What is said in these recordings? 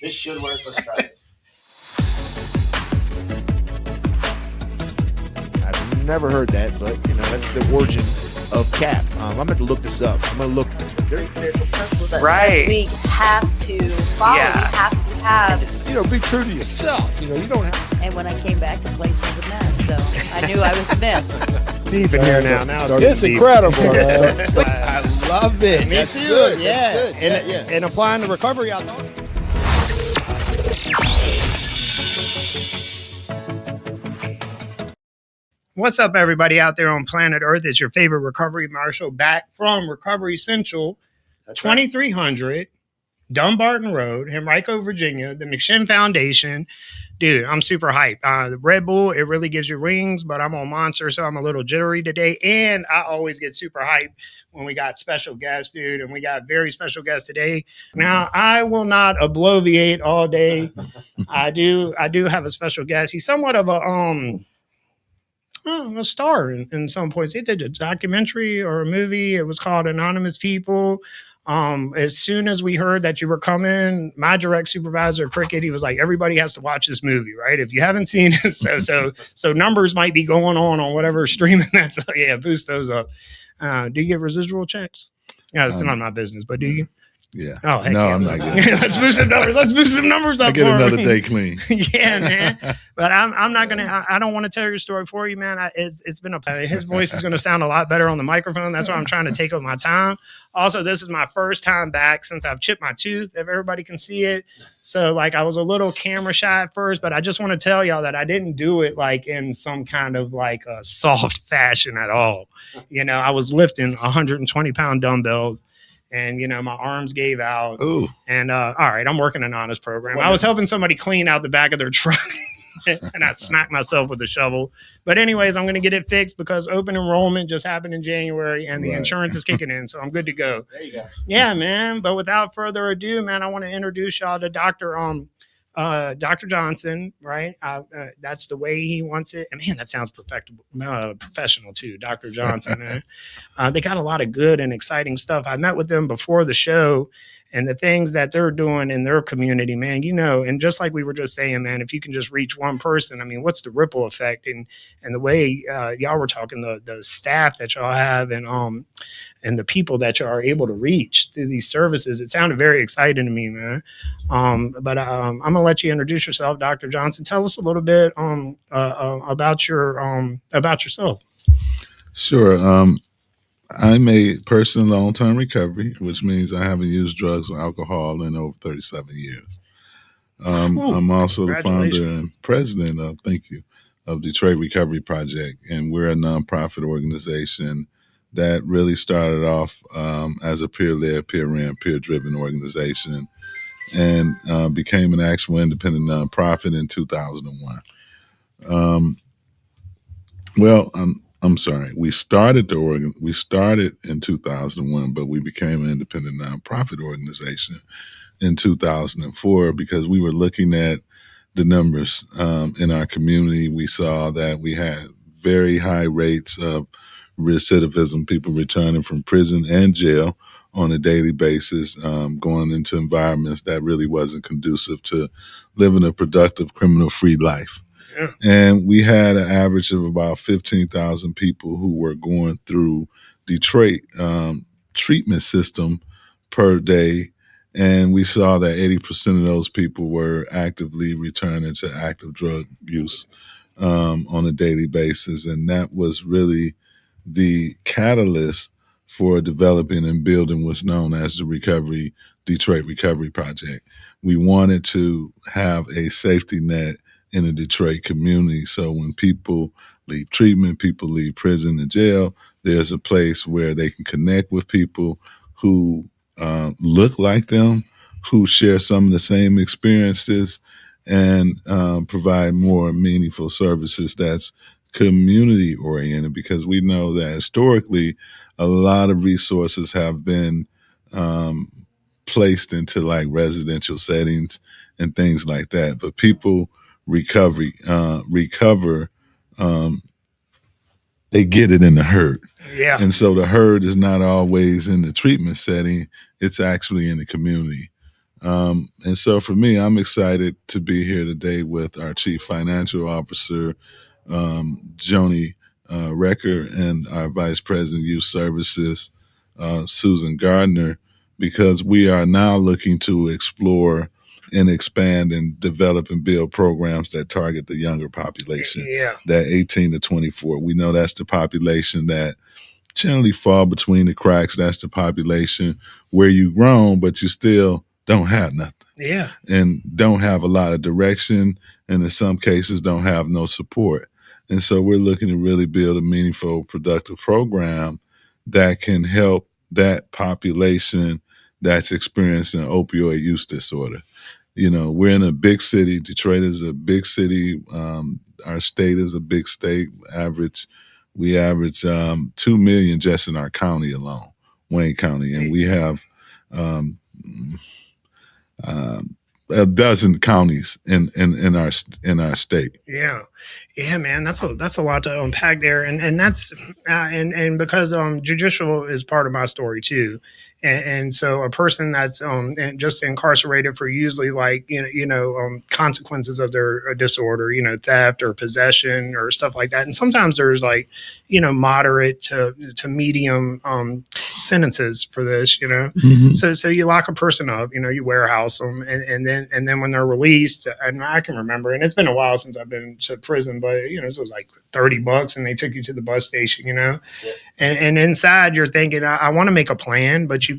This should work. Let's try this. I've never heard that, but that's the origin of cap. I'm going to look this up. I'm going to look. Right. We have to follow. Yeah. We have to have. Be true to yourself. You don't have. And when I came back, the place was a mess. So I knew I was a mess. Deep in here now. It's incredible. I love it. Me That's too. good. Yeah. That's good. And applying the recovery out there. What's up, everybody out there on planet Earth? It's your favorite recovery marshal back from Recovery Central, 2300 Dumbarton Road, Henrico, Virginia, the McShin Foundation. Dude, I'm super hyped. The Red Bull, it really gives you wings, but I'm on Monster, so I'm a little jittery today. And I always get super hyped when we got special guests, dude. And we got very special guests today. Now, I will not obloviate all day. I do have a special guest. He's somewhat of a star in some points. They did a documentary or a movie. It was called Anonymous People. As soon as we heard that you were coming, my direct supervisor, Cricket, he was like, everybody has to watch this movie, right? If you haven't seen it, so numbers might be going on whatever streaming that's, boost those up. Do you get residual checks? Yeah, it's none of my business, but do you? Yeah. Oh, heck no, yeah. I'm not getting Let's boost some numbers. Let's boost some numbers up. I get for another me. day clean. Yeah, man. But I'm not gonna. I don't want to tell your story for you, man. It's been his voice is gonna sound a lot better on the microphone. That's why I'm trying to take up my time. Also, this is my first time back since I've chipped my tooth. If everybody can see it, so I was a little camera shy at first, but I just want to tell y'all that I didn't do it in some kind of a soft fashion at all. I was lifting 120-pound dumbbells. And, my arms gave out. Ooh. And, all right, I'm working an honest program. I was helping somebody clean out the back of their truck. And I smacked myself with a shovel. But anyways, I'm going to get it fixed because open enrollment just happened in January and the insurance is kicking in. So I'm good to go. There you go. Yeah, man. But without further ado, man, I want to introduce y'all to Dr. Johnson, right? That's the way he wants it. And man, that sounds professional too, Dr. Johnson. Man. They got a lot of good and exciting stuff. I met with them before the show and the things that they're doing in their community, man, and just like we were just saying, man, if you can just reach one person, I mean, what's the ripple effect? And the way y'all were talking, the staff that y'all have and the people that you are able to reach through these services, it sounded very exciting to me, man. But I'm gonna let you introduce yourself, Dr. Johnson. Tell us a little bit about yourself. Sure. I'm a person in long-term recovery, which means I haven't used drugs or alcohol in over 37 years. I'm also the founder and president of Detroit Recovery Project, and we're a nonprofit organization that really started off as a peer-led, peer-ran, peer-driven organization and became an actual independent nonprofit in 2001. I'm sorry. We started in 2001, but we became an independent nonprofit organization in 2004 because we were looking at the numbers in our community. We saw that we had very high rates of recidivism, people returning from prison and jail on a daily basis, going into environments that really wasn't conducive to living a productive criminal-free life. Yeah. And we had an average of about 15,000 people who were going through Detroit treatment system per day. And we saw that 80% of those people were actively returning to active drug use on a daily basis. And that was really the catalyst for developing and building what's known as the Detroit Recovery Project. We wanted to have a safety net in the Detroit community. So when people leave treatment, people leave prison and jail, there's a place where they can connect with people who look like them, who share some of the same experiences, and provide more meaningful services that's community oriented, because we know that historically a lot of resources have been placed into residential settings and things like that. But people recover, they get it in the herd. Yeah. And so the herd is not always in the treatment setting. It's actually in the community. And so for me, I'm excited to be here today with our Chief Financial Officer, Joni Recker, and our Vice President Youth Services, Susan Gardner, because we are now looking to explore and expand and develop and build programs that target the younger population, Yeah. that 18 to 24. We know that's the population that generally fall between the cracks. That's the population where you grown, but you still don't have nothing. Yeah. And don't have a lot of direction, and in some cases don't have no support. And so we're looking to really build a meaningful, productive program that can help that population that's experiencing opioid use disorder. You know, we're in a big city. Detroit is a big city. Our state is a big state. We average 2 million just in our county alone, Wayne County, and we have um, a dozen counties in our state. Yeah, man, that's a lot to unpack there, and that's and because judicial is part of my story too, and so a person that's just incarcerated for usually like consequences of their disorder, theft or possession or stuff like that, and sometimes there's like moderate to medium sentences for this, Mm-hmm. so you lock a person up, you warehouse them, and then when they're released, and I can remember, and it's been a while since I've been to prison, but it was like $30 and they took you to the bus station, and inside you're thinking, I want to make a plan, but you're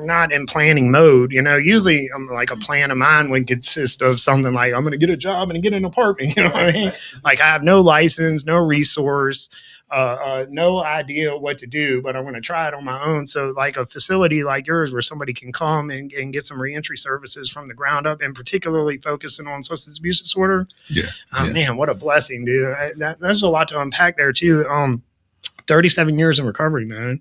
not in planning mode. Usually like a plan of mine would consist of something like, I'm going to get a job and get an apartment. You know what I mean? Like I have no license, no resource, no idea what to do, but I'm going to try it on my own. So like a facility like yours where somebody can come and get some reentry services from the ground up, and particularly focusing on substance abuse disorder. Yeah. Man, what a blessing, dude. There's a lot to unpack there too. 37 years in recovery, man.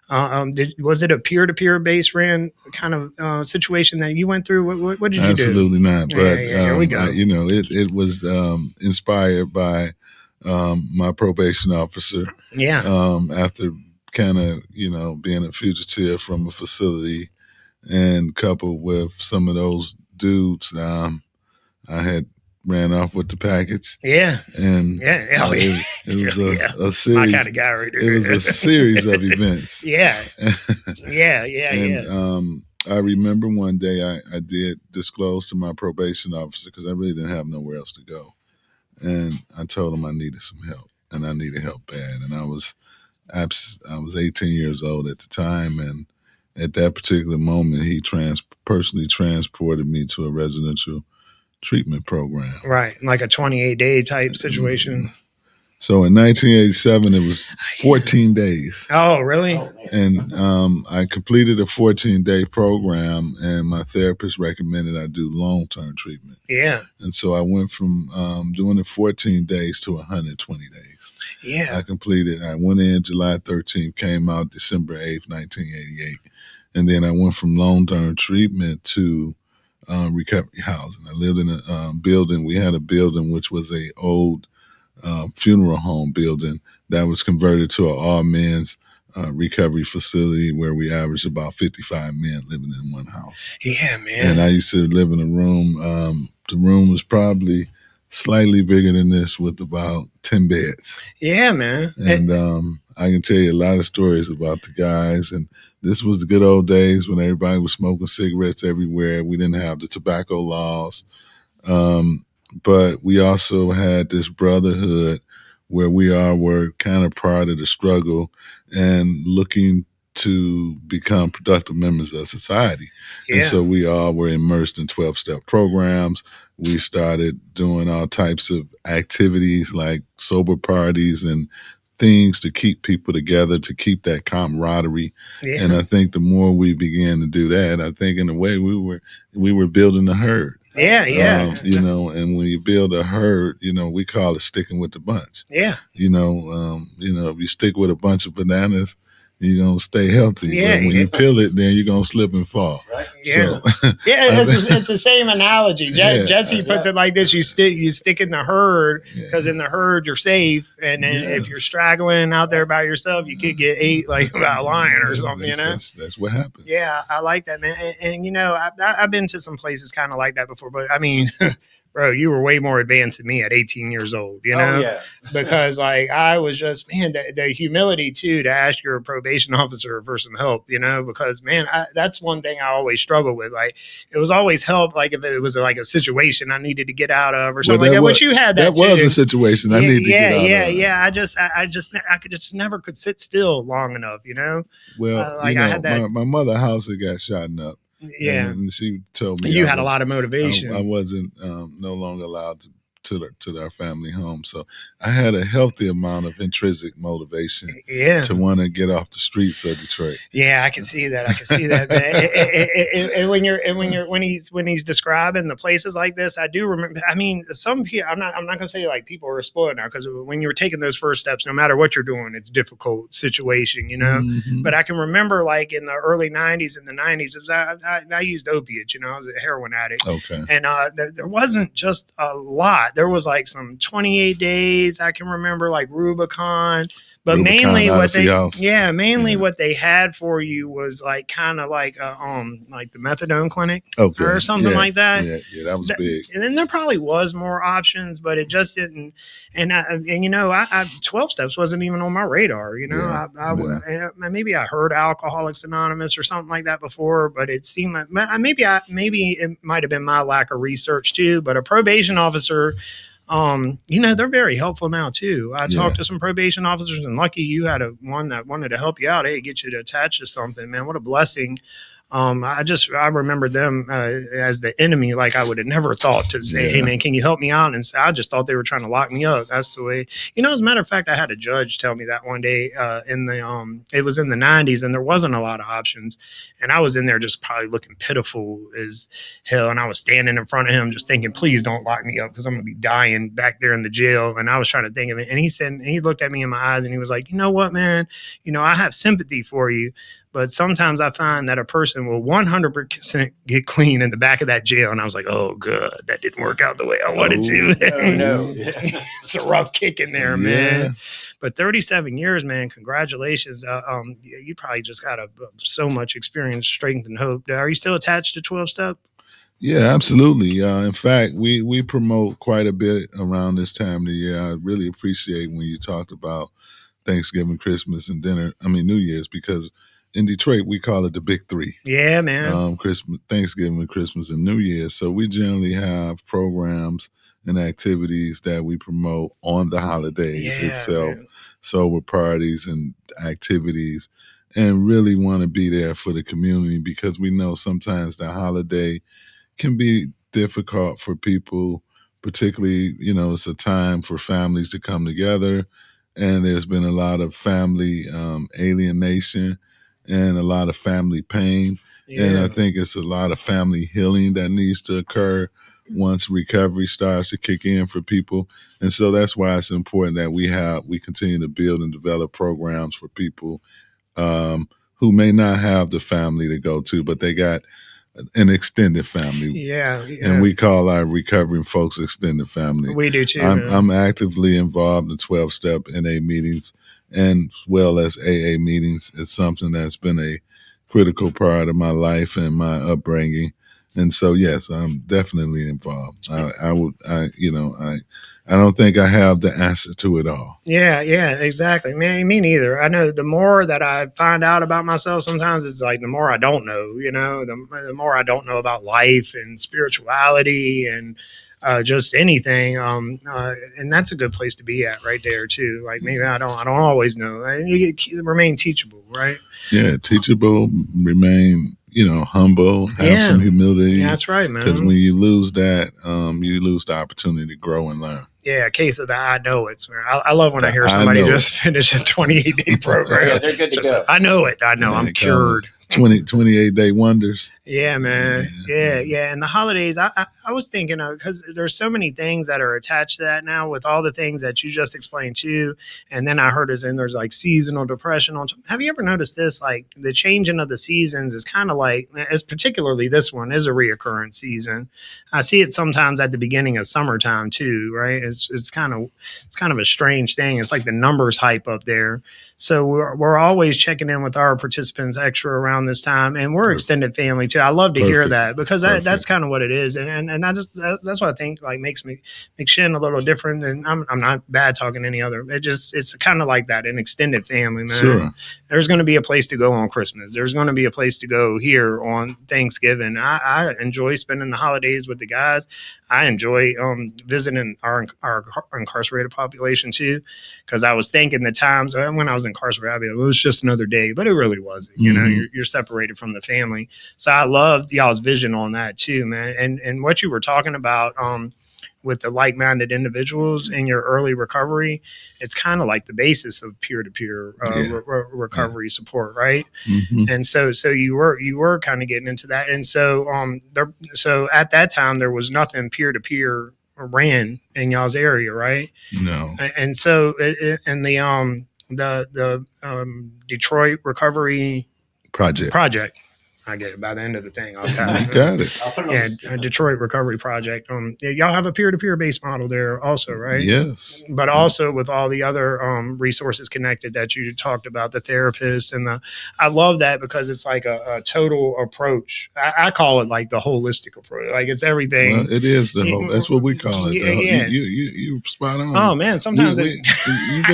Was it a peer-to-peer based ran kind of situation that you went through? What did you do? Absolutely not. But here we go. It was inspired by my probation officer. Yeah. After kind of being a fugitive from a facility, and coupled with some of those dudes, I had ran off with the package. Yeah. And it was a series. My kind of guy right there. It was a series of events. Yeah. I remember one day I did disclose to my probation officer because I really didn't have nowhere else to go. And I told him I needed some help, and I needed help bad. And I was 18 years old at the time, and at that particular moment, he personally transported me to a residential treatment program. Right, like a 28-day type situation. So in 1987, it was 14 days. Oh, really? Oh, man. And I completed a 14-day program, and my therapist recommended I do long-term treatment. Yeah. And so I went from doing it 14 days to 120 days. Yeah. I went in July 13th, came out December 8th, 1988. And then I went from long-term treatment to recovery housing. I lived in a building. We had a building which was a old funeral home building that was converted to an all-men's recovery facility where we averaged about 55 men living in one house. Yeah, man. And I used to live in a room. The room was probably slightly bigger than this with about 10 beds. Yeah, man. And I can tell you a lot of stories about the guys. And this was the good old days when everybody was smoking cigarettes everywhere. We didn't have the tobacco laws. But we also had this brotherhood where we all were kind of part of the struggle and looking to become productive members of society. Yeah. And so we all were immersed in 12-step programs. We started doing all types of activities like sober parties and things to keep people together, to keep that camaraderie. Yeah. And I think the more we began to do that, I think in a way we were building a herd. Yeah. And when you build a herd, we call it sticking with the bunch. Yeah. If you stick with a bunch of bananas, you're gonna stay healthy. Yeah, but when you peel it, then you're gonna slip and fall. Right? Yeah. So, It's the same analogy. Yeah. Jesse puts it like this: you stick in the herd because yeah. in the herd you're safe, and then if you're straggling out there by yourself, you could get ate like by a lion or something. That's what happens. Yeah, I like that, man. And I've been to some places kind of like that before, but I mean. Bro, you were way more advanced than me at 18 years old, Oh, yeah. because like I was just, man, the humility too to ask your probation officer for some help, because man, that's one thing I always struggle with. Like it was always help, like if it was like a situation I needed to get out of or something like that. Which you had that was too. a situation I needed to get out of. Yeah. I could never could sit still long enough, Well, like I had that. my mother house had got shot up. Yeah, and she told me you had a lot of motivation. I wasn't no longer allowed to our family home, so I had a healthy amount of intrinsic motivation. Yeah, to want to get off the streets of Detroit. Yeah, I can see that. Man. And when he's describing the places like this, I do remember. I mean, some people. I'm not gonna say like people are spoiled now because when you're taking those first steps, no matter what you're doing, it's a difficult situation, Mm-hmm. But I can remember like in the early '90s and the '90s, I used opiates. I was a heroin addict. Okay, and there wasn't just a lot. There was like some 28 days. I can remember like Rubicon. But mainly what they had for you was like kind of like like the methadone clinic or something like that. Yeah, that was big. And then there probably was more options, but it just didn't. And 12 steps wasn't even on my radar. Maybe I heard Alcoholics Anonymous or something like that before, but it seemed like maybe it might have been my lack of research too. But a probation officer. They're very helpful now too. I talked to some probation officers, and lucky you had one that wanted to help you out. Hey, get you to attach to something, man. What a blessing. I remember them as the enemy. Like I would have never thought to say, "Hey, man, can you help me out?" And I just thought they were trying to lock me up. That's the way. As a matter of fact, I had a judge tell me that one day it was in the '90s, and there wasn't a lot of options, and I was in there just probably looking pitiful as hell, and I was standing in front of him just thinking, "Please don't lock me up because I'm gonna be dying back there in the jail." And I was trying to think of it, and he looked at me in my eyes, and he was like, "You know what, man? I have sympathy for you." But sometimes I find that a person will 100% get clean in the back of that jail. And I was like, oh, good. That didn't work out the way I wanted to. No. It's a rough kick in there, man. But 37 years, man, congratulations. You probably just got so much experience, strength, and hope. Are you still attached to 12-step? Yeah, absolutely. In fact, we promote quite a bit around this time of the year. I really appreciate when you talked about Thanksgiving, Christmas, and New Year's, because in Detroit, we call it the Big Three. Yeah, man. Christmas, Thanksgiving, Christmas, and New Year's. So we generally have programs and activities that we promote on the holidays itself. Man. So with parties and activities, and really want to be there for the community, because we know sometimes the holiday can be difficult for people, particularly, it's a time for families to come together. And there's been a lot of family alienation and a lot of family pain. Yeah. And I think it's a lot of family healing that needs to occur once recovery starts to kick in for people. And so that's why it's important that we continue to build and develop programs for people who may not have the family to go to, but they got an extended family. Yeah. And we call our recovering folks extended family. We do too. I'm actively involved in 12-step NA meetings, and as well as AA meetings. It's something that's been a critical part of my life and my upbringing. And so, yes, I'm definitely involved. I don't think I have the answer to it all. Yeah, exactly. Me neither. I know the more that I find out about myself, sometimes it's like the more I don't know, the more I don't know about life and spirituality and just anything. And that's a good place to be at right there too. Like maybe I don't always know. You remain teachable, right? Yeah, teachable, remain, humble, have some humility. Yeah, that's right, man. Because when you lose that, you lose the opportunity to grow and learn. Yeah, a case of the I know it. I love when I hear somebody just finish a 28-day program. Yeah, they're good to go. I know it. I know. I'm cured. 28-day wonders. Yeah, man. Yeah. And the holidays, I was thinking of, because there's so many things that are attached to that now with all the things that you just explained too. And then I heard there's like seasonal depression. Have you ever noticed this? Like the changing of the seasons is kind of like, as particularly this one is a reoccurrent season. I see it sometimes at the beginning of summertime too, right? It's kind of a strange thing. It's like the numbers hype up there. So we're always checking in with our participants extra around this time, and we're extended family too. I love to hear that because that's kind of what it is, and that's what I think like makes McShin a little different than I'm not bad talking any other. It's kind of like that, an extended family, man. Sure. There's going to be a place to go on Christmas. There's going to be a place to go here on Thanksgiving. I enjoy spending the holidays with the guys. I enjoy visiting our incarcerated population too, because I was thinking the times when I was incarcerated, I'd be like, well, it's just another day, but it really wasn't. You know, you're separated from the family. So I loved y'all's vision on that too, man. And what you were talking about with the like-minded individuals in your early recovery, it's kind of like the basis of peer-to-peer recovery support, right? And so you were kind of getting into that, and so at that time there was nothing peer-to-peer ran in y'all's area, right? No. And so in the Detroit Recovery Project. I get it. By the end of the thing, I'll You got it. I'll put it on the Detroit Recovery Project. Y'all have a peer-to-peer based model there also, right? Yes. But also with all the other resources connected that you talked about, the therapists and I love that because it's like a total approach. I call it like the holistic approach. Like it's everything. Well, it is the whole. That's what we call it. Yeah. You spot on. Oh man, sometimes I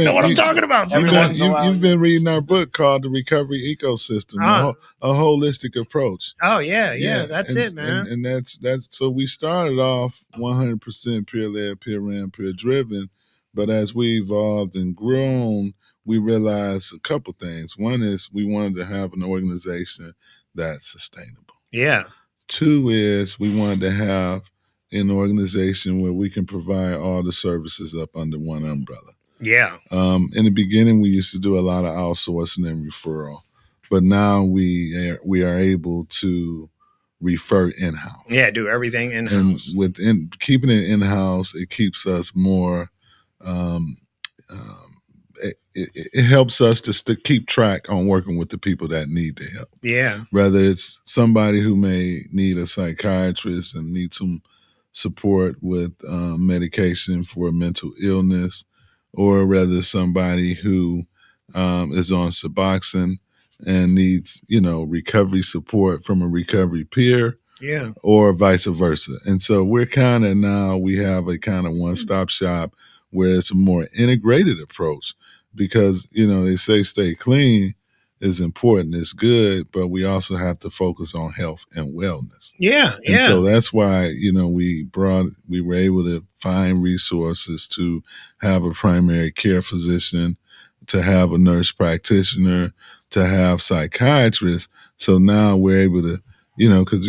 know what I'm talking about. You've been reading our book called The Recovery Ecosystem, a holistic approach. Oh yeah, that's it, man. And that's so we started off 100% peer-led, peer-ran, peer-driven, but as we evolved and grown, we realized a couple things. One is we wanted to have an organization that's sustainable. Yeah. Two is we wanted to have an organization where we can provide all the services up under one umbrella. Yeah. In the beginning, we used to do a lot of outsourcing and referral. But now we are able to refer in-house. Yeah, do everything in-house. And within keeping it in-house, it keeps us more. It helps us to keep track on working with the people that need the help. Yeah. Whether it's somebody who may need a psychiatrist and need some support with medication for mental illness, or whether somebody who is on Suboxone and needs, recovery support from a recovery peer, or vice versa. And so we have a kind of one-stop shop where it's a more integrated approach because, they say stay clean is important, it's good, but we also have to focus on health and wellness. And so that's why, we were able to find resources to have a primary care physician, to have a nurse practitioner, to have psychiatrists. So now we're able to, because,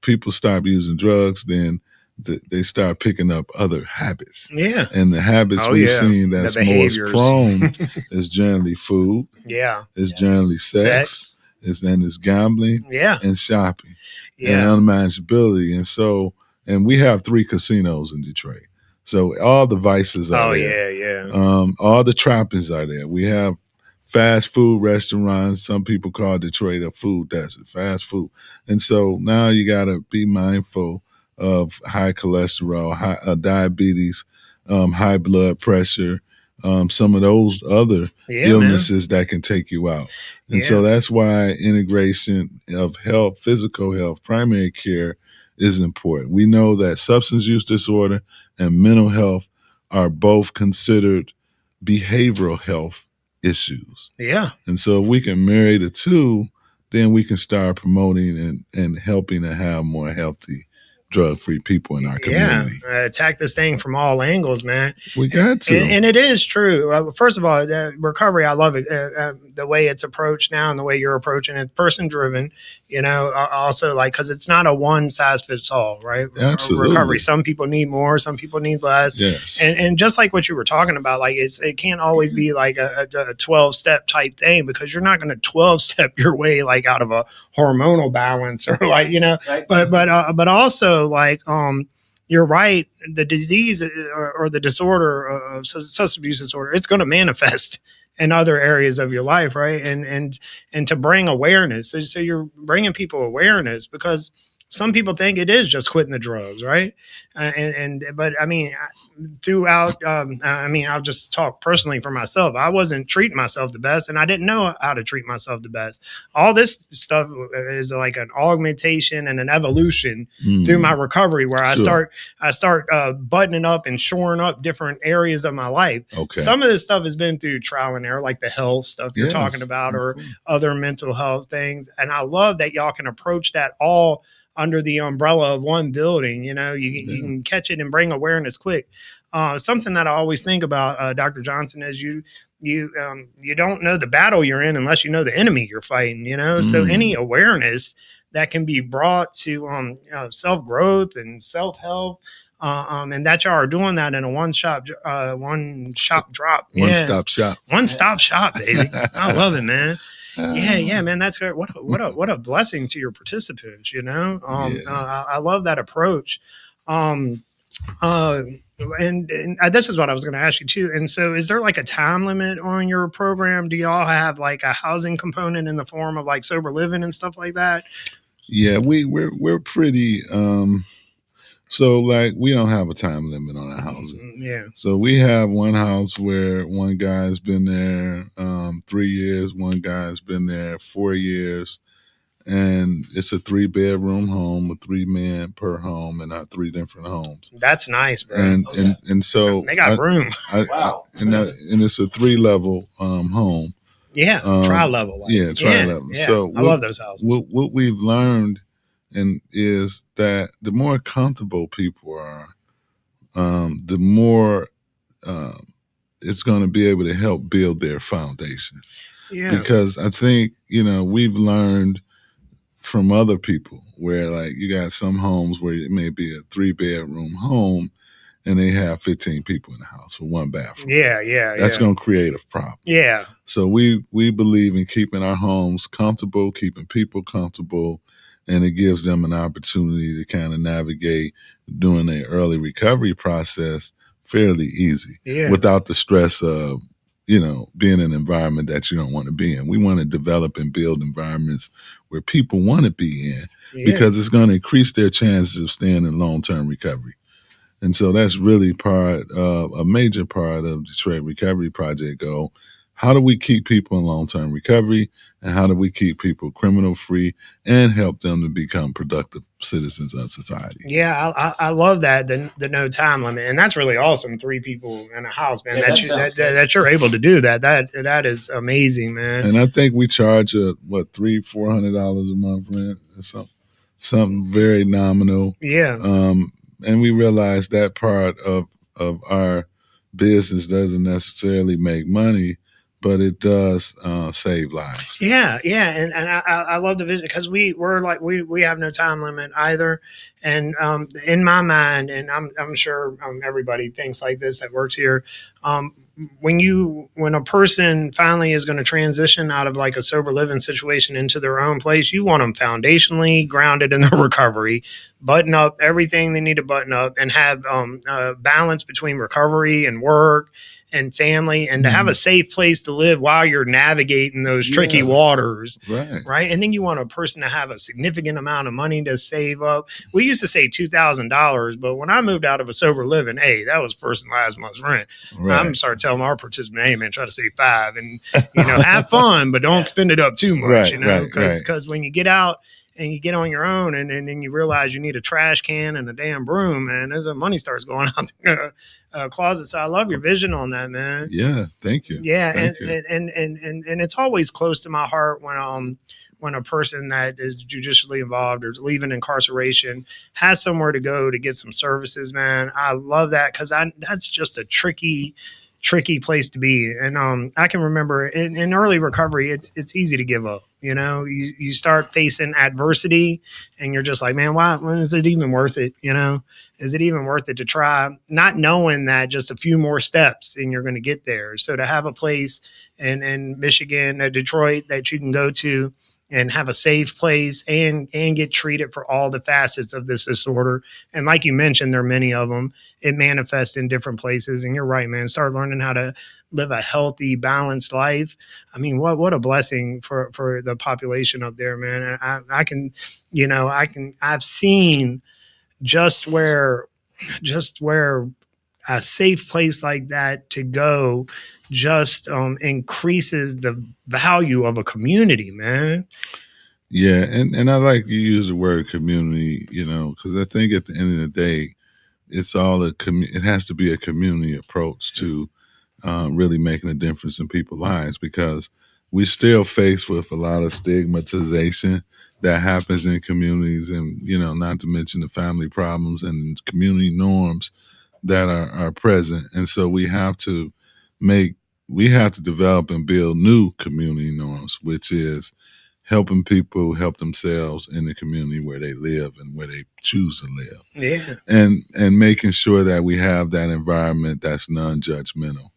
people stop using drugs, then they start picking up other habits. Yeah. And the habits we've seen that's most prone is generally food. Yeah. Is generally sex. It's gambling. Yeah. And shopping. Yeah. And unmanageability. And so, and we have 3 casinos in Detroit. So all the vices are there. Yeah. All the trappings are there. We have fast food restaurants. Some people call Detroit a food desert, fast food. And so now you got to be mindful of high cholesterol, high diabetes, high blood pressure, some of those other illnesses that can take you out. And so that's why integration of health, physical health, primary care is important. We know that substance use disorder and mental health are both considered behavioral health issues. Yeah. And so if we can marry the two, then we can start promoting and helping to have more healthy drug-free people in our community. Attack this thing from all angles, man. We got to. And it is true. First of all, recovery, I love it. The way it's approached now and the way you're approaching it, person-driven, also like, because it's not a one-size-fits-all, right? Absolutely. Recovery. Some people need more, some people need less. Yes. And just like what you were talking about, like it can't always be like a 12-step type thing, because you're not going to 12-step your way like out of a hormonal balance or like, Right. but also like, you're right. The disease or the disorder of substance abuse disorder, it's going to manifest in other areas of your life, right? And to bring awareness. So you're bringing people awareness, because some people think it is just quitting the drugs, right? But I mean, throughout, I'll just talk personally for myself. I wasn't treating myself the best, and I didn't know how to treat myself the best. All this stuff is like an augmentation and an evolution through my recovery, where I start buttoning up and shoring up different areas of my life. Okay. Some of this stuff has been through trial and error, like the health stuff you're talking about, or other mental health things. And I love that y'all can approach that all under the umbrella of one building. You can catch it and bring awareness quick. Something that I always think about, Dr. Johnson, is you don't know the battle you're in unless you know the enemy you're fighting, So any awareness that can be brought to self-growth and self-help, and that y'all are doing that in a one-stop shop. One-stop shop. One-stop shop, baby. I love it, man. Yeah, man, that's great. What a blessing to your participants, I love that approach. And this is what I was going to ask you too. And so, is there like a time limit on your program? Do y'all have like a housing component in the form of like sober living and stuff like that? Yeah, we're pretty. So like we don't have a time limit on our housing. Yeah. So we have one house where one guy's been there 3 years, one guy's been there 4 years, and it's a 3-bedroom home with 3 men per home in our 3 different homes. That's nice, bro. And so they got room. Wow. And it's a 3-level home. Yeah, tri-level. Tri-level. Yeah. So I love those houses. What we've learned is that the more comfortable people are, the more it's going to be able to help build their foundation. Yeah. Because I think, we've learned from other people where like you got some homes where it may be a 3-bedroom home and they have 15 people in the house with 1 bathroom. Yeah. That's going to create a problem. Yeah. So we believe in keeping our homes comfortable, keeping people comfortable, and it gives them an opportunity to kind of navigate doing their early recovery process fairly easy without the stress of, being in an environment that you don't want to be in. We want to develop and build environments where people want to be in because it's going to increase their chances of staying in long-term recovery. And so that's really a major part of Detroit Recovery Project goal. How do we keep people in long-term recovery, and how do we keep people criminal-free and help them to become productive citizens of society? Yeah, I love that, the no time limit, and that's really awesome. 3 people in a house, man. Yeah, that you're able to do that. That is amazing, man. And I think we charge $300-400 a month rent or something very nominal. Yeah. And we realize that part of our business doesn't necessarily make money, but it does save lives. Yeah, and I love the vision, because we have no time limit either. And in my mind, and I'm sure everybody thinks like this that works here. When a person finally is going to transition out of like a sober living situation into their own place, you want them foundationally grounded in their recovery, button up everything they need to button up, and have balance between recovery and work and family, and to have a safe place to live while you're navigating those tricky waters. Right. And then you want a person to have a significant amount of money to save up. We used to say $2,000, but when I moved out of a sober living, that was first and last month's rent. Right. I'm starting telling our participants, hey man, try to save $5 and have fun, but don't spend it up too much, because when you get out and you get on your own, and then you realize you need a trash can and a damn broom, and as the money starts going out the closet. So I love your vision on that, man. Yeah, thank you. Yeah, thank and it's always close to my heart when a person that is judicially involved or leaving incarceration has somewhere to go to get some services, man. I love that because that's just a tricky place to be. And I can remember in early recovery, it's easy to give up. You know, you start facing adversity and you're just like, man, when is it even worth it? You know, is it even worth it to try? Not knowing that just a few more steps and you're going to get there. So to have a place in Michigan, Detroit that you can go to and have a safe place and get treated for all the facets of this disorder. And like you mentioned, there are many of them. It manifests in different places. And you're right, man. Start learning how to live a healthy, balanced life. I mean, what a blessing for the population up there, man. And I've seen just where a safe place like that to go just increases the value of a community, man. Yeah, and I like you use the word community, you know, because I think at the end of the day, it's all it has to be a community approach to really making a difference in people's lives, because we still faced with a lot of stigmatization that happens in communities, and you know, not to mention the family problems and community norms that are present. And so make we have to develop and build new community norms, which is helping people help themselves in the community where they live and where they choose to live. Yeah. And making sure that we have that environment that's non-judgmental.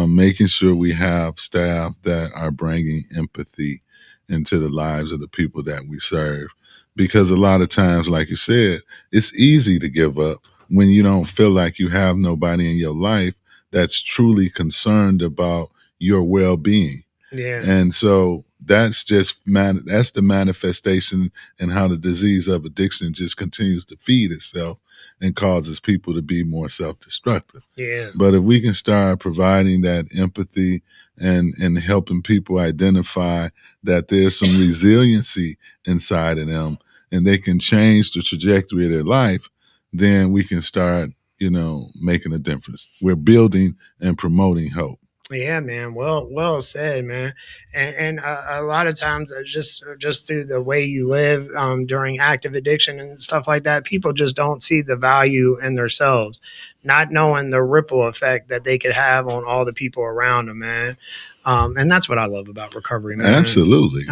Making sure we have staff that are bringing empathy into the lives of the people that we serve. Because a lot of times, like you said, it's easy to give up when you don't feel like you have nobody in your life that's truly concerned about your well-being. Yeah. And so that's that's the manifestation, and how the disease of addiction just continues to feed itself and causes people to be more self-destructive. Yeah. But if we can start providing that empathy and helping people identify that there's some resiliency inside of them and they can change the trajectory of their life, then we can start, you know, making a difference. We're building and promoting hope. Yeah, man. Well said, man. And a lot of times, just through the way you live during active addiction and stuff like that, people just don't see the value in themselves, not knowing the ripple effect that they could have on all the people around them, man. And that's what I love about recovery, man. Absolutely.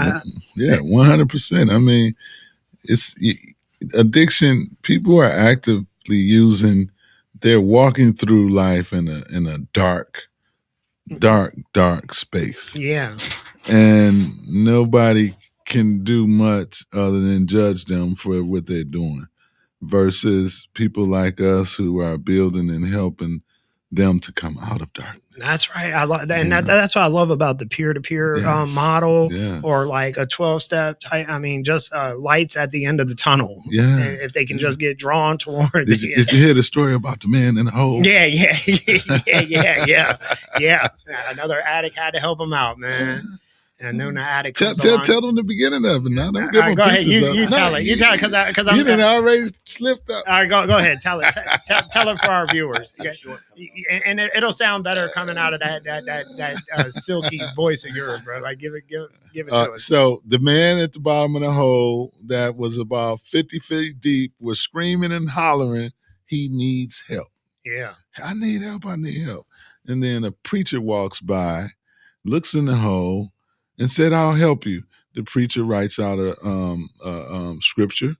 Yeah, 100%. I mean, it's addiction. People are actively using. They're walking through life in a dark space. Yeah. And nobody can do much other than judge them for what they're doing, versus people like us who are building and helping them to come out of darkness. That's right. I love that, and that's what I love about the peer-to-peer model, or like a 12-step. I mean, just lights at the end of the tunnel. Yeah, and if they can just get drawn toward. Did you hear the story about the man in the hole? Yeah. Another addict had to help him out, man. And then the addict tell them the beginning of it. Now don't give them go ahead. pieces You tell it. You tell it because I'm. You didn't already slipped up. All right, go ahead. Tell it. Tell it for our viewers. And it'll sound better coming out of that silky voice of yours, bro. Like give it to us. So the man at the bottom of the hole that was about 50 feet deep was screaming and hollering, he needs help. Yeah. I need help. And then a preacher walks by, looks in the hole, and said, I'll help you. The preacher writes out a scripture,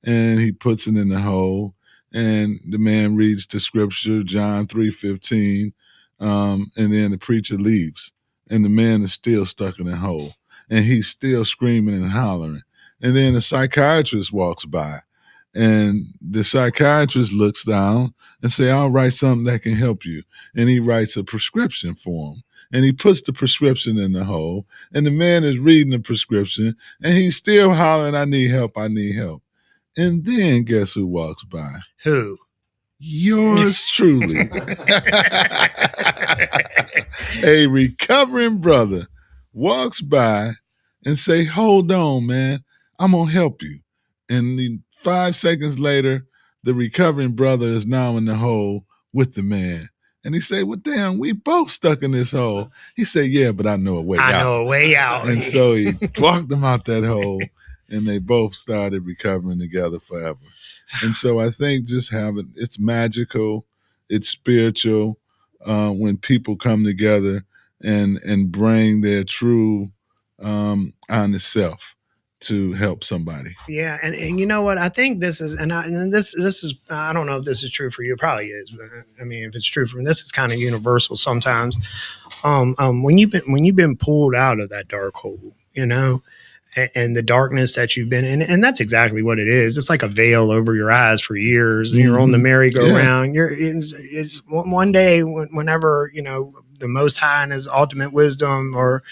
and he puts it in the hole, and the man reads the scripture, John 3:15, and then the preacher leaves, and the man is still stuck in the hole, and he's still screaming and hollering. And then the psychiatrist walks by, and the psychiatrist looks down and say, I'll write something that can help you. And he writes a prescription for him. And he puts the prescription in the hole, and the man is reading the prescription, and he's still hollering, I need help. And then guess who walks by? Who? Yours truly. A recovering brother walks by and say, hold on, man, I'm going to help you. And 5 seconds later, the recovering brother is now in the hole with the man. And he said, well, damn, we both stuck in this hole. He said, yeah, but I know a way out. I know a way out. And so he walked them out that hole, and they both started recovering together forever. And so I think just having, it's magical, it's spiritual when people come together and bring their true honest self to help somebody. Yeah, and you know what? I think this is, and this is, I don't know if this is true for you. It probably is, but I mean, if it's true for me, this is kind of universal. Sometimes, when you've been pulled out of that dark hole, you know, and the darkness that you've been in, and that's exactly what it is. It's like a veil over your eyes for years, and you're on the merry-go-round. It's one day, whenever you know the Most High and His ultimate wisdom, or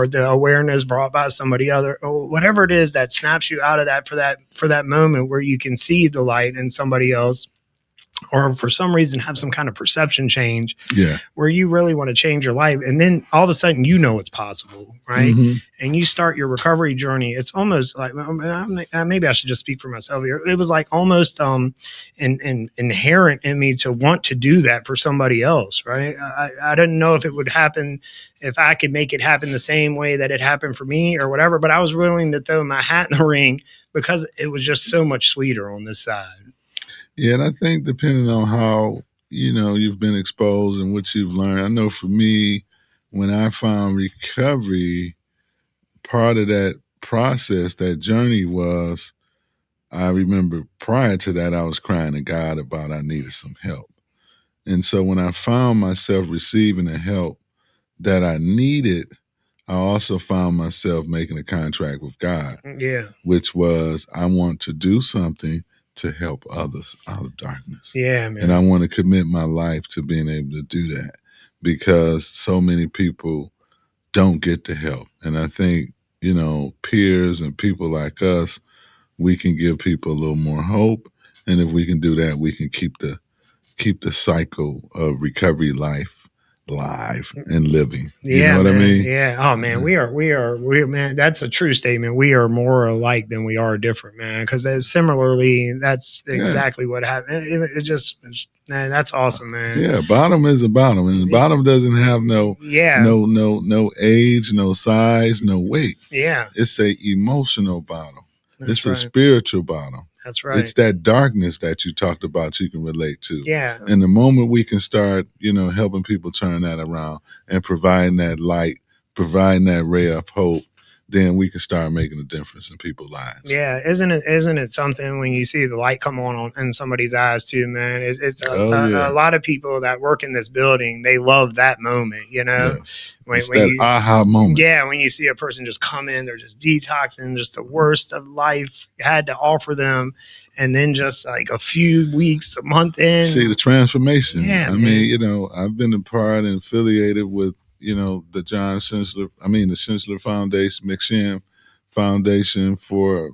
the awareness brought by somebody other, or whatever it is that snaps you out of that for that moment where you can see the light in somebody else, or for some reason have some kind of perception change, where you really want to change your life, and then all of a sudden you know it's possible, right? And you start your recovery journey. It's almost like, maybe I should just speak for myself here. It was like almost inherent in me to want to do that for somebody else, right? I didn't know if it would happen, if I could make it happen the same way that it happened for me or whatever, but I was willing to throw my hat in the ring because it was just so much sweeter on this side. Yeah, and I think depending on how, you know, you've been exposed and what you've learned, I know for me, when I found recovery, part of that process, that journey was, I remember prior to that, I was crying to God about I needed some help. And so when I found myself receiving the help that I needed, I also found myself making a contract with God, which was, I want to do something to help others out of darkness. Yeah, man. And I want to commit my life to being able to do that, because so many people don't get the help. And I think, you know, peers and people like us, we can give people a little more hope. And if we can do that, we can keep the cycle of recovery life live and living. You know what man. I mean? Yeah. Oh man, we are, man, that's a true statement. We are more alike than we are different, man. Cause similarly, that's exactly what happened. It just, man, that's awesome, man. Yeah. Bottom is a bottom, and the bottom doesn't have no age, no size, no weight. Yeah. It's a emotional bottom. That's a spiritual bottom. That's right. It's that darkness that you talked about you can relate to. Yeah. And the moment we can start, you know, helping people turn that around and providing that light, providing that ray of hope, then we can start making a difference in people's lives. Yeah, isn't it something when you see the light come on in somebody's eyes too, man? It's a lot of people that work in this building, they love that moment, you know? Yes. When that aha moment. Yeah, when you see a person just come in, they're just detoxing, just the worst of life had to offer them, and then just like a few weeks, a month in. See the transformation. Yeah, I mean, you know, I've been a part and affiliated with, you know, the the Schindler Foundation, McShin Foundation for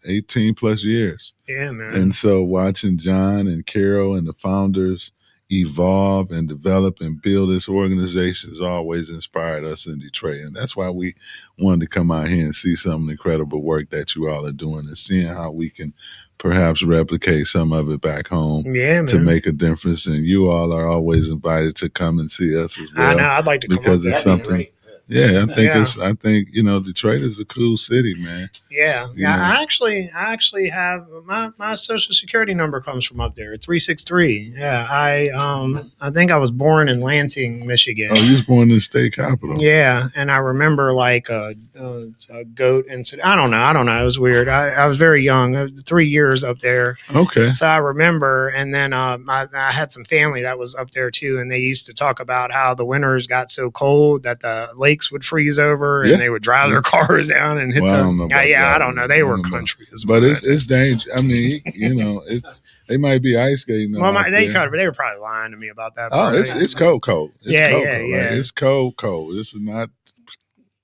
18 plus years. Yeah, man. And so watching John and Carol and the founders evolve and develop and build this organization has always inspired us in Detroit. And that's why we wanted to come out here and see some of the incredible work that you all are doing and seeing how we can perhaps replicate some of it back home to make a difference. And you all are always invited to come and see us as well. I know, I'd like to come because it's something. Yeah, I think you know, Detroit is a cool city, man. Yeah. I actually have my social security number comes from up there, 363. Yeah. I think I was born in Lansing, Michigan. Oh, you was born in the state capital. Yeah. And I remember like a goat incident. I don't know. It was weird. I was very young, 3 years up there. Okay. So I remember, and then I had some family that was up there too, and they used to talk about how the winters got so cold that the lakes would freeze over and they would drive their cars down and hit them. I don't know. They were country as well. But it's dangerous. I mean, you know, they might be ice skating. Well, they were probably lying to me about that. Oh, it's cold. Yeah. It's cold. This is not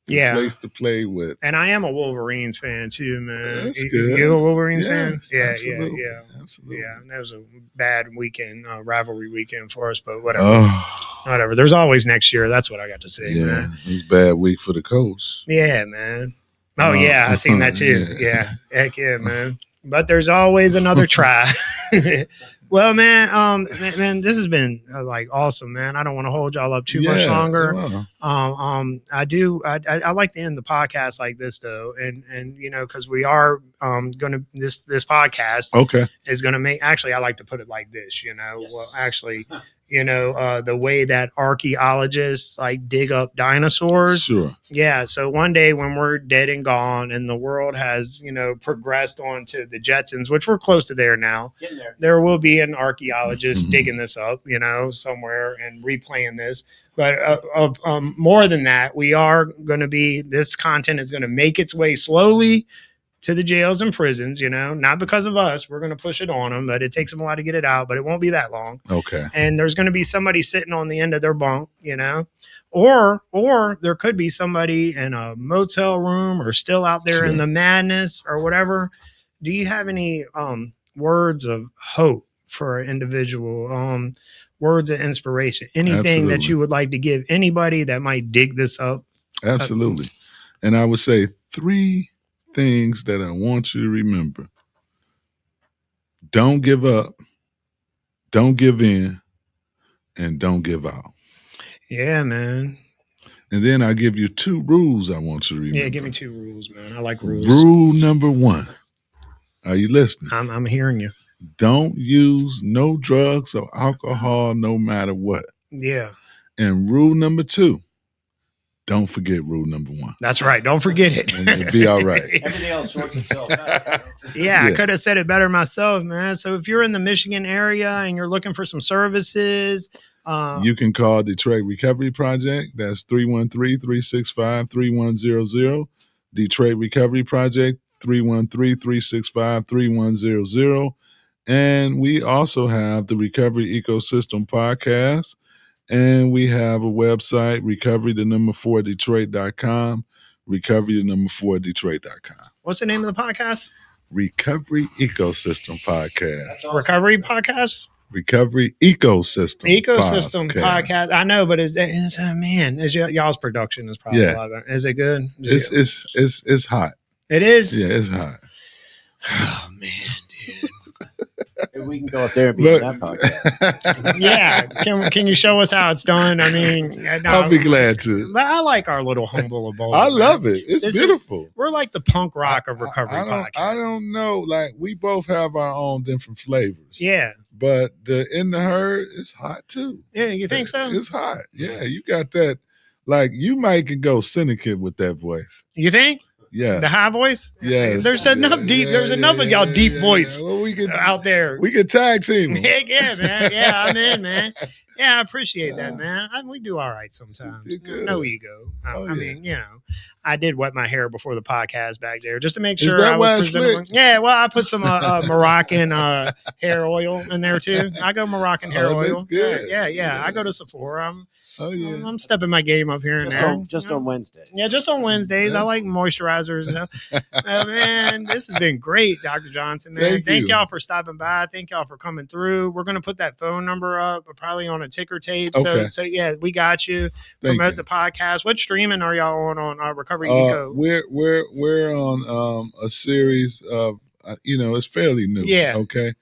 the place to play with. And I am a Wolverines fan too, man. That's good. You a Wolverines fan? Absolutely. Yeah. And that was a bad weekend, rivalry weekend for us, but whatever. Whatever. There's always next year. That's what I got to say, man. It's a bad week for the coach. Yeah, man. Oh, yeah. I seen that too. Yeah. Heck yeah, man. But there's always another try. Well, man, this has been like awesome, man. I don't want to hold y'all up too much longer. Well, I like to end the podcast like this though, and because we are gonna this podcast okay. is gonna make. Actually, I like to put it like this. Yes. Well, actually, the way that archaeologists like dig up dinosaurs. Sure. Yeah. So one day when we're dead and gone and the world has, progressed on to the Jetsons, which we're close to there now, Getting there. there will be an archaeologist Mhm. digging this up, somewhere and replaying this. But more than that, this content is going to make its way slowly to the jails and prisons, not because of us. We're going to push it on them, but it takes them a while to get it out, but it won't be that long. Okay. And there's going to be somebody sitting on the end of their bunk, or there could be somebody in a motel room or still out there in Sure. the madness or whatever. Do you have any words of hope for an individual? Words of inspiration, anything that Absolutely. you would like to give anybody that might dig this up? Absolutely. And I would say 3 things that I want you to remember. Don't give up, don't give in, and don't give out. Yeah, man. And then I'll give you 2 rules I want you to remember. Yeah, give me 2 rules, man. I like rules. Rule number 1. Are you listening? I'm hearing you. Don't use no drugs or alcohol no matter what. Yeah, And rule number 2, don't forget rule number 1. that's right. Don't forget it. And it'll be all right. Everything else sorts itself out. Yeah, I Yeah. could have said it better myself, man. So if you're in the Michigan area and you're looking for some services, You can call Detroit Recovery Project. That's 313-365-3100. Detroit Recovery Project, 313-365-3100. And we also have the Recovery Ecosystem Podcast. And we have a website, recovery4detroit.com, recovery4detroit.com. what's the name of the podcast? Recovery Ecosystem Podcast. That's awesome. Recovery Podcast? Recovery Ecosystem Podcast. I know, but it's man, y'all's production is probably Yeah. a lot better. Is it good? It's hot. It is? Yeah, it's hot. Oh, man, dude. Maybe we can go up there and be in that But podcast. Yeah. Can you show us how it's done? I mean, I'll be glad to. But I like our little humble abode. I man. love it. It's This is- beautiful. We're like the punk rock of recovery I podcast. don't know. Like we both have our own different flavors. Yeah. But the In the Herd is hot too. Yeah, you think so? It's hot. Yeah, you got that. Like you might can go syndicate with that voice. You think? Yeah. The high voice? Yes. There's enough deep. There's enough of y'all deep voice Well, we can out there. we can tag team. 'em. Heck yeah, man. Yeah, I'm in, man. Yeah, I appreciate that, man. We do all right sometimes. You did No good. ego. Oh, I yeah. mean, I did wet my hair before the podcast back there just to make Is sure that I why was it's presentable. slick? Yeah, well, I put some Moroccan hair oil in there too. I go Moroccan hair Oh, that's oil. good. Yeah. I go to Sephora. Oh yeah. I'm stepping my game up here and Just there. on Wednesdays. Yeah, just on Wednesdays. I Yes. like moisturizers and stuff. Man, this has been great, Dr. Johnson, man. Thank you. Y'all for stopping by. Thank y'all for coming through. We're going to put that phone number up, probably on a ticker tape. Okay. So yeah, we got you. Thank Promote you. the podcast. What streaming are y'all on Recovery Eco? We're on a series of it's fairly new. Yeah. Okay.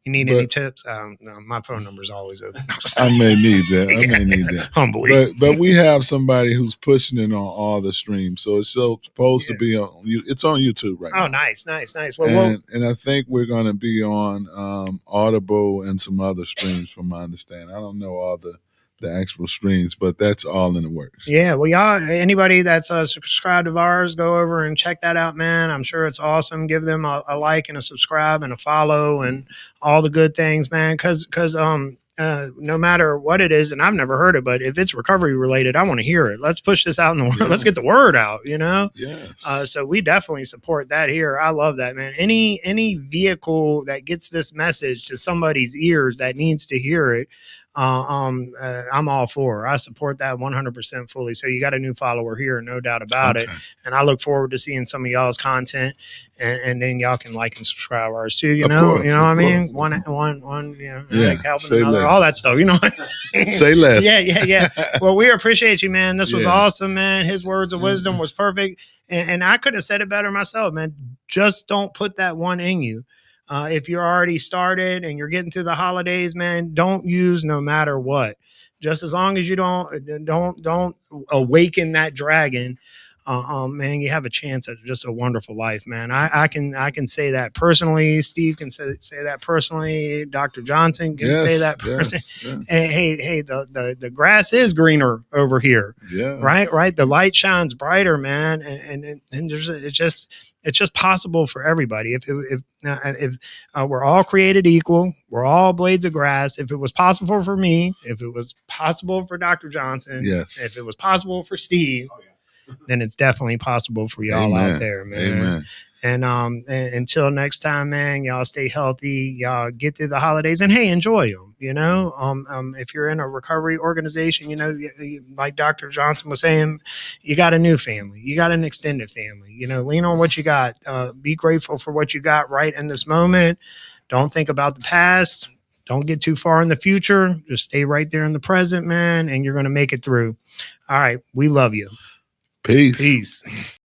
You need any but- tips? No, my phone number is always open. I may need that. Humbly. But we have somebody who's pushing it on all the streams, so it's supposed to be on. It's on YouTube right now. Oh, nice. Well, And I think we're going to be on Audible and some other streams, from my understanding. I don't know all the actual streams, but that's all in the works. yeah, well, y'all, anybody that's subscribed of ours, go over and check that out, man. I'm sure it's awesome. Give them a like and a subscribe and a follow and all the good things, man. Because no matter what it is, and I've never heard it, but if it's recovery related, I want to hear it. Let's push this out in the world. Yeah. Let's get the word out, Yes. So we definitely support that here. I love that, man. Any vehicle that gets this message to somebody's ears that needs to hear it, I'm all for. I support that 100% fully. So you got a new follower here, no doubt about it. Okay. And I look forward to seeing some of y'all's content, and then y'all can like and subscribe ours too. You Of know course, what I of mean? course. One. Yeah, Like helping say another, less. all that stuff. You know. Say less. Yeah. Well, we appreciate you, man. This was Yeah. awesome, man. His words of wisdom Mhm. was perfect, and I couldn't have said it better myself, man. Just don't put that one in you. If you're already started and you're getting through the holidays, man, don't use no matter what. Just as long as you don't awaken that dragon, man, you have a chance at just a wonderful life, man. I can say that personally. Steve can say that personally. Dr. Johnson can say that personally. Yes. Hey, the grass is greener over here. Yeah. Right. The light shines brighter, man, and there's it's just possible for everybody. If we're all created equal, we're all blades of grass. If it was possible for me, if it was possible for Dr. Johnson, Yes. if it was possible for Steve, then it's definitely possible for y'all out there, man. Amen. And until next time, man, y'all stay healthy. Y'all get through the holidays, and hey, enjoy them. You know, if you're in a recovery organization, you know, like Dr. Johnson was saying, you got a new family, you got an extended family. You know, lean on what you got. Be grateful for what you got right in this moment. Don't think about the past. Don't get too far in the future. Just stay right there in the present, man, and you're going to make it through. All right, we love you. Peace. Peace.